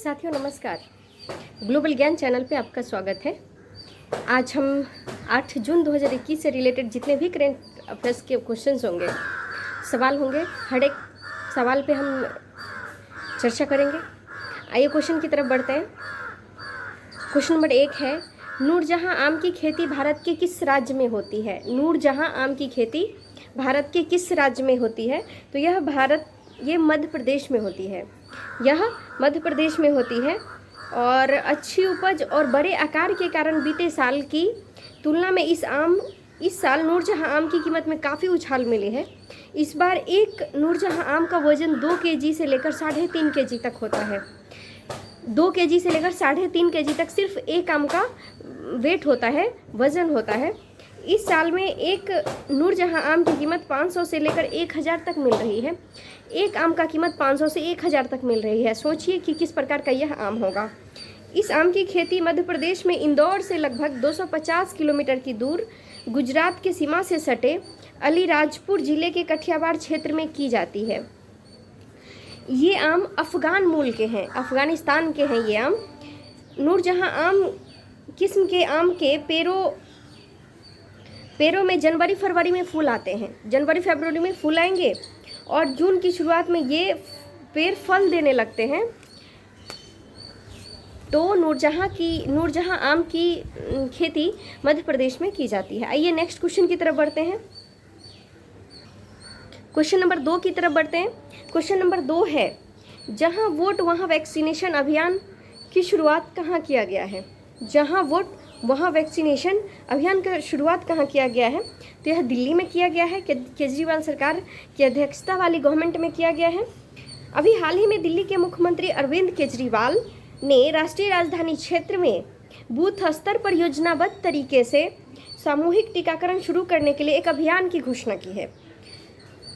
साथियों नमस्कार। ग्लोबल ज्ञान चैनल पे आपका स्वागत है। आज हम 8 जून 2021 से रिलेटेड जितने भी करेंट अफेयर्स के क्वेश्चंस होंगे, सवाल होंगे, हर एक सवाल पे हम चर्चा करेंगे। आइए क्वेश्चन की तरफ बढ़ते हैं। क्वेश्चन नंबर 1 है, नूरजहां आम की खेती भारत के किस राज्य में होती है? नूरजहां आम की खेती भारत के किस राज्य में होती है? तो ये मध्य प्रदेश में होती है। यह मध्य प्रदेश में होती है और अच्छी उपज और बड़े आकार के कारण बीते साल की तुलना में इस साल नूरजहां आम की कीमत में काफ़ी उछाल मिली है। इस बार एक नूरजहां आम का वजन 2 केजी से लेकर 3.5 केजी तक होता है। 2 केजी से लेकर 3.5 केजी तक सिर्फ एक आम का वेट होता है, वजन होता है। इस साल में एक नूरजहां आम की कीमत 500 से लेकर 1000 तक मिल रही है। एक आम का कीमत 500 से 1000 तक मिल रही है। सोचिए कि किस प्रकार का यह आम होगा। इस आम की खेती मध्य प्रदेश में इंदौर से लगभग 250 किलोमीटर की दूर गुजरात के सीमा से सटे अलीराजपुर जिले के कठियावाड़ क्षेत्र में की जाती है। ये आम अफगान मूल के हैं, अफगानिस्तान के हैं ये आम। नूरजहां आम किस्म के आम के पेड़ों में जनवरी फरवरी में फूल आते हैं। जनवरी फरवरी में फूल आएंगे और जून की शुरुआत में ये पेड़ फल देने लगते हैं। तो नूरजहां आम की खेती मध्य प्रदेश में की जाती है। आइए नेक्स्ट क्वेश्चन की तरफ बढ़ते हैं। क्वेश्चन नंबर 2 की तरफ बढ़ते हैं। क्वेश्चन नंबर 2 है, जहां वोट वहां वैक्सीनेशन अभियान की शुरुआत कहाँ किया गया है? जहां वोट वहाँ वैक्सीनेशन अभियान का शुरुआत कहाँ किया गया है? तो यह दिल्ली में किया गया है। केजरीवाल सरकार की अध्यक्षता वाली गवर्नमेंट में किया गया है। अभी हाल ही में दिल्ली के मुख्यमंत्री अरविंद केजरीवाल ने राष्ट्रीय राजधानी क्षेत्र में बूथ स्तर पर योजनाबद्ध तरीके से सामूहिक टीकाकरण शुरू करने के लिए एक अभियान की घोषणा की है।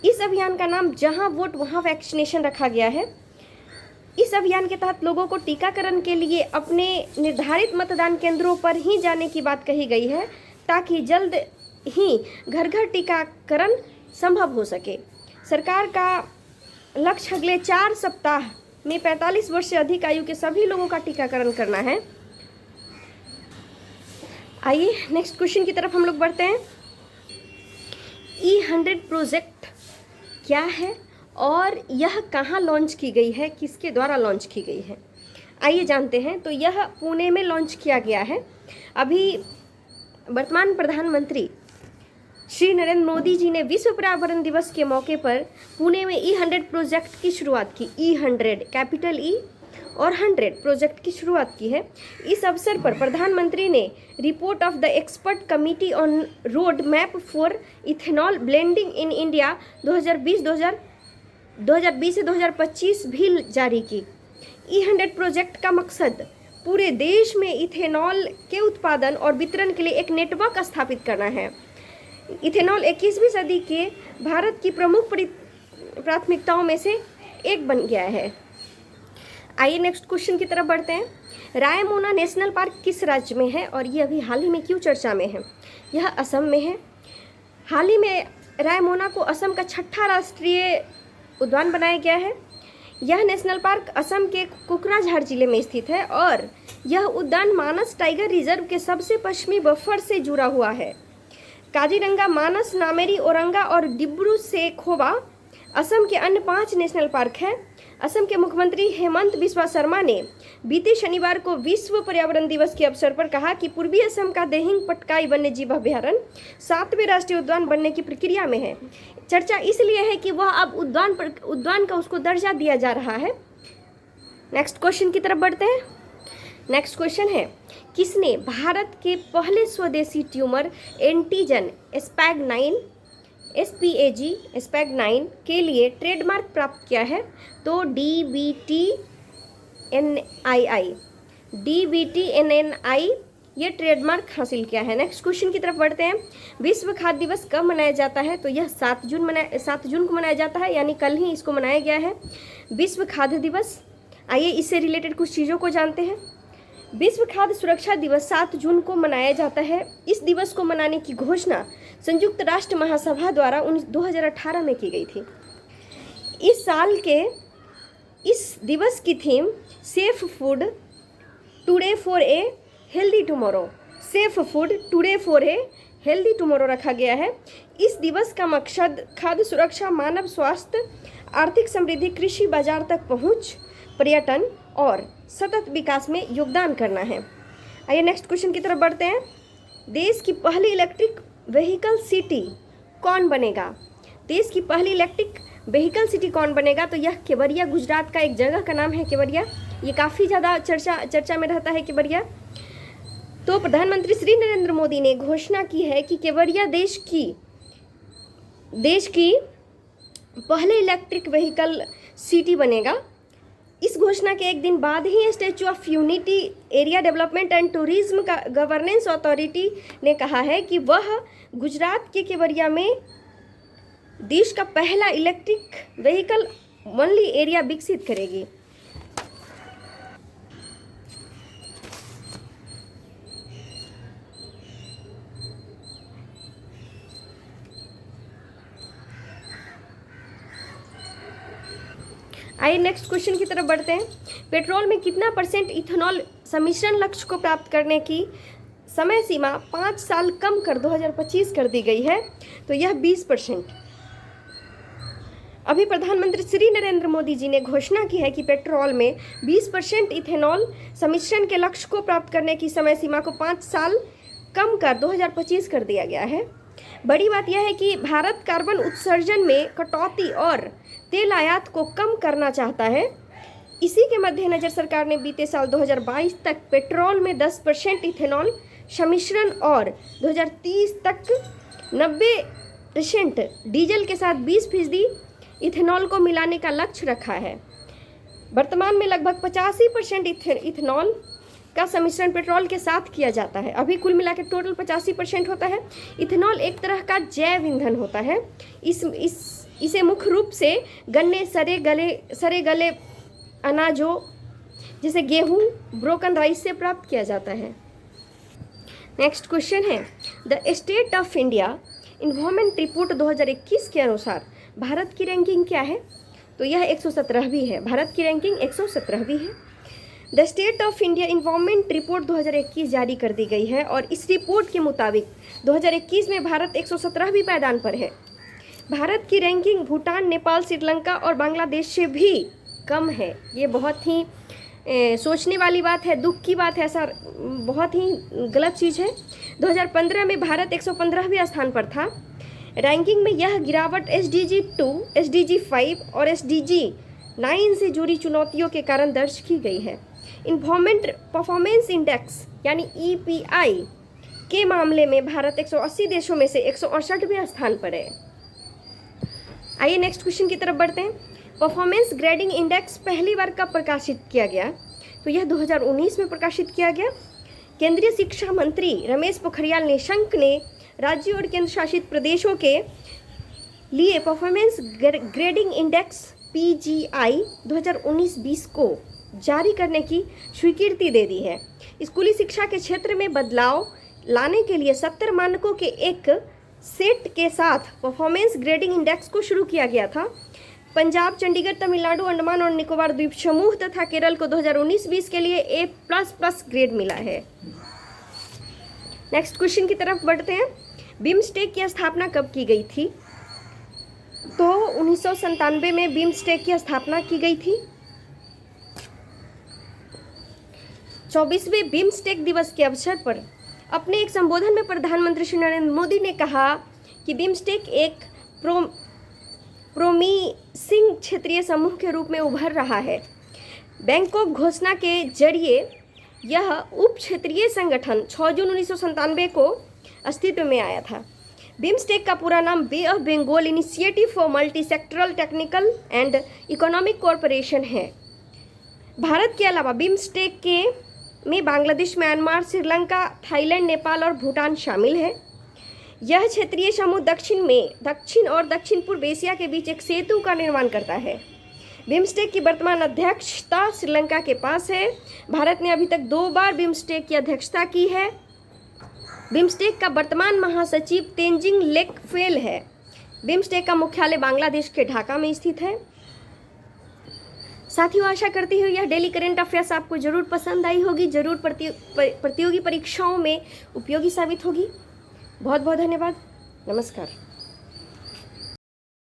इस अभियान का नाम जहां वोट वहां वैक्सीनेशन रखा गया है। इस अभियान के तहत लोगों को टीकाकरण के लिए अपने निर्धारित मतदान केंद्रों पर ही जाने की बात कही गई है, ताकि जल्द ही घर घर टीकाकरण संभव हो सके। सरकार का लक्ष्य अगले 4 सप्ताह में 45 वर्ष से अधिक आयु के सभी लोगों का टीकाकरण करना है। आइए नेक्स्ट क्वेश्चन की तरफ हम लोग बढ़ते हैं। E100 प्रोजेक्ट क्या है और यह कहाँ लॉन्च की गई है, किसके द्वारा लॉन्च की गई है? आइए जानते हैं। तो यह पुणे में लॉन्च किया गया है। अभी वर्तमान प्रधानमंत्री श्री नरेंद्र मोदी जी ने विश्व पर्यावरण दिवस के मौके पर पुणे में E100 प्रोजेक्ट की शुरुआत की। E100 कैपिटल E और 100 प्रोजेक्ट की शुरुआत की है। इस अवसर पर प्रधानमंत्री ने report of the expert committee on road map for ethanol blending in India 2020 से 2025 भी जारी की। E100 प्रोजेक्ट का मकसद पूरे देश में इथेनॉल के उत्पादन और वितरण के लिए एक नेटवर्क स्थापित करना है। इथेनॉल 21वीं सदी के भारत की प्रमुख प्राथमिकताओं में से एक बन गया है। आइए नेक्स्ट क्वेश्चन की तरफ बढ़ते हैं। रायमोना नेशनल पार्क किस राज्य में है और ये अभी हाल ही में क्यों चर्चा में है? यह असम में है। हाल ही में रायमोना को असम का 6ठा राष्ट्रीय उद्यान बनाया गया है। यह नेशनल पार्क असम के कोकराझार जिले में स्थित है और यह उद्यान मानस टाइगर रिजर्व के सबसे पश्चिमी बफर से जुड़ा हुआ है। काजीरंगा, मानस, नामेरी, औरंगा और डिब्रू सेखोवा असम के अन्य 5 नेशनल पार्क हैं। असम के मुख्यमंत्री हेमंत बिस्वा शर्मा ने बीते शनिवार को विश्व पर्यावरण दिवस के अवसर पर कहा कि पूर्वी असम का देहिंग पटकाई वन्यजीव अभ्यारण्य 7वें राष्ट्रीय उद्यान बनने की प्रक्रिया में है। चर्चा इसलिए है कि वह अब उद्यान का उसको दर्जा दिया जा रहा है। नेक्स्ट क्वेश्चन की तरफ बढ़ते हैं। नेक्स्ट क्वेश्चन है, किसने भारत के पहले स्वदेशी ट्यूमर एंटीजन SPAG के लिए ट्रेडमार्क प्राप्त किया है? तो DBTNNI ये ट्रेडमार्क हासिल किया है। नेक्स्ट क्वेश्चन की तरफ बढ़ते हैं। विश्व खाद्य दिवस कब मनाया जाता है? तो यह 7 जून को मनाया जाता है, यानी कल ही इसको मनाया गया है, विश्व खाद्य दिवस। आइए इससे रिलेटेड कुछ चीज़ों को जानते हैं। विश्व खाद्य सुरक्षा दिवस 7 जून को मनाया जाता है। इस दिवस को मनाने की घोषणा संयुक्त राष्ट्र महासभा द्वारा 2018 में की गई थी। इस साल के इस दिवस की theme safe food today for a healthy tomorrow. Safe food today for a healthy tomorrow रखा गया है। इस दिवस का मकसद खाद्य सुरक्षा, मानव स्वास्थ्य, आर्थिक समृद्धि, कृषि बाजार तक पहुंच, पर्यटन और सतत विकास में योगदान करना है। आइए नेक्स्ट क्वेश्चन की तरफ बढ़ते हैं। देश की पहली इलेक्ट्रिक व्हीकल सिटी कौन बनेगा? देश की पहली इलेक्ट्रिक व्हीकल सिटी कौन बनेगा? तो यह केवड़िया, गुजरात का एक जगह का नाम है केवड़िया। ये काफ़ी ज़्यादा चर्चा में रहता है केवड़िया। तो प्रधानमंत्री श्री नरेंद्र मोदी ने घोषणा की है कि केवड़िया देश की पहले इलेक्ट्रिक व्हीकल सिटी बनेगा। इस घोषणा के एक दिन बाद ही statue of unity area development and tourism का गवर्नेंस अथॉरिटी ने कहा है कि वह गुजरात के केवड़िया में देश का पहला इलेक्ट्रिक व्हीकल ओनली एरिया विकसित करेगी। आइए नेक्स्ट क्वेश्चन की तरफ बढ़ते हैं। पेट्रोल में कितना % इथेनॉल सम्मिश्रण लक्ष्य को प्राप्त करने की समय सीमा 5 साल कम कर 2025 कर दी गई है? तो यह 20%। अभी प्रधानमंत्री श्री नरेंद्र मोदी जी ने घोषणा की है कि पेट्रोल में 20% इथेनॉल सम्मिश्रण के लक्ष्य को प्राप्त करने की समय सीमा को 5 साल कम कर 2025 कर दिया गया है। बड़ी बात यह है कि भारत कार्बन उत्सर्जन में कटौती और तेल आयात को कम करना चाहता है। इसी के मद्देनजर सरकार ने बीते साल 2022 तक पेट्रोल में 10% इथेनॉल सम्मिश्रण और 2030 तक 90% डीजल के साथ 20% इथेनॉल को मिलाने का लक्ष्य रखा है। वर्तमान में लगभग 85% इथेनॉल का सम्मिश्रण पेट्रोल के साथ किया जाता है। अभी कुल मिलाकर टोटल 85% होता है। इथेनॉल एक तरह का जैव ईंधन होता है। इसे मुख्य रूप से गन्ने, सरे गले अनाजों जैसे गेहूं, ब्रोकन राइस से प्राप्त किया जाता है। नेक्स्ट क्वेश्चन है, the state of India environment report 2021 के अनुसार भारत की रैंकिंग क्या है? तो यह 117वीं है। भारत की रैंकिंग 117वीं है। The state of India environment report 2021 जारी कर दी गई है और इस रिपोर्ट के मुताबिक 2021 में भारत 117वीं पायदान पर है। भारत की रैंकिंग भूटान, नेपाल, श्रीलंका और बांग्लादेश से भी कम है। ये बहुत ही सोचने वाली बात है, दुख की बात है, ऐसा बहुत ही गलत चीज़ है। 2015 में भारत 115वें स्थान पर था। रैंकिंग में यह गिरावट SDG 2, SDG 5 और SDG 9 से जुड़ी चुनौतियों के कारण दर्ज की गई है। इन्वायरमेंट परफॉर्मेंस इंडेक्स यानी EPI के मामले में भारत 180 देशों में से 168वें स्थान पर है। आइए नेक्स्ट क्वेश्चन की तरफ बढ़ते हैं। परफॉर्मेंस ग्रेडिंग इंडेक्स पहली बार कब प्रकाशित किया गया? तो यह 2019 में प्रकाशित किया गया। केंद्रीय शिक्षा मंत्री रमेश पोखरियाल निशंक ने राज्यों और केंद्र शासित प्रदेशों के लिए परफॉर्मेंस ग्रेडिंग इंडेक्स PGI 2019-20 को जारी करने की स्वीकृति दे दी है। स्कूली शिक्षा के क्षेत्र में बदलाव लाने के लिए 70 मानकों के एक सेट के साथ परफॉर्मेंस ग्रेडिंग इंडेक्स को शुरू किया गया था। पंजाब, चंडीगढ़, तमिलनाडु, अंडमान और निकोबार द्वीप समूह तथा केरल को 2019-20 के लिए A++ ग्रेड मिला है। नेक्स्ट क्वेश्चन की तरफ बढ़ते हैं। बिम्स्टेक की स्थापना कब की गई थी? तो 1997 में बिम्स्टेक की स्थापना की गई थी। 24वें बिम्स्टेक दिवस के अवसर पर अपने एक संबोधन में प्रधानमंत्री श्री नरेंद्र मोदी ने कहा कि बिम्स्टेक एक प्रोमिसिंग क्षेत्रीय समूह के रूप में उभर रहा है। बैंकॉक घोषणा के जरिए यह उप क्षेत्रीय संगठन 6 जून 1997 को अस्तित्व में आया था। बिम्स्टेक का पूरा नाम bay of Bengal initiative for multi sectoral technical and economic corporation है। भारत के अलावा बिम्स्टेक में बांग्लादेश, म्यांमार, श्रीलंका, थाईलैंड, नेपाल और भूटान शामिल है। यह क्षेत्रीय समूह दक्षिण और दक्षिण पूर्व एशिया के बीच एक सेतु का निर्माण करता है। बिम्स्टेक की वर्तमान अध्यक्षता श्रीलंका के पास है। भारत ने अभी तक 2 बार बिम्स्टेक की अध्यक्षता की है। बिम्स्टेक का वर्तमान महासचिव तेंजिंग लेकफेल है। बिम्स्टेक का मुख्यालय बांग्लादेश के ढाका में स्थित है। साथियों, आशा करती हूँ यह डेली करेंट अफेयर्स आपको ज़रूर पसंद आई होगी, ज़रूर प्रतियोगी परीक्षाओं में उपयोगी साबित होगी। बहुत बहुत धन्यवाद। नमस्कार।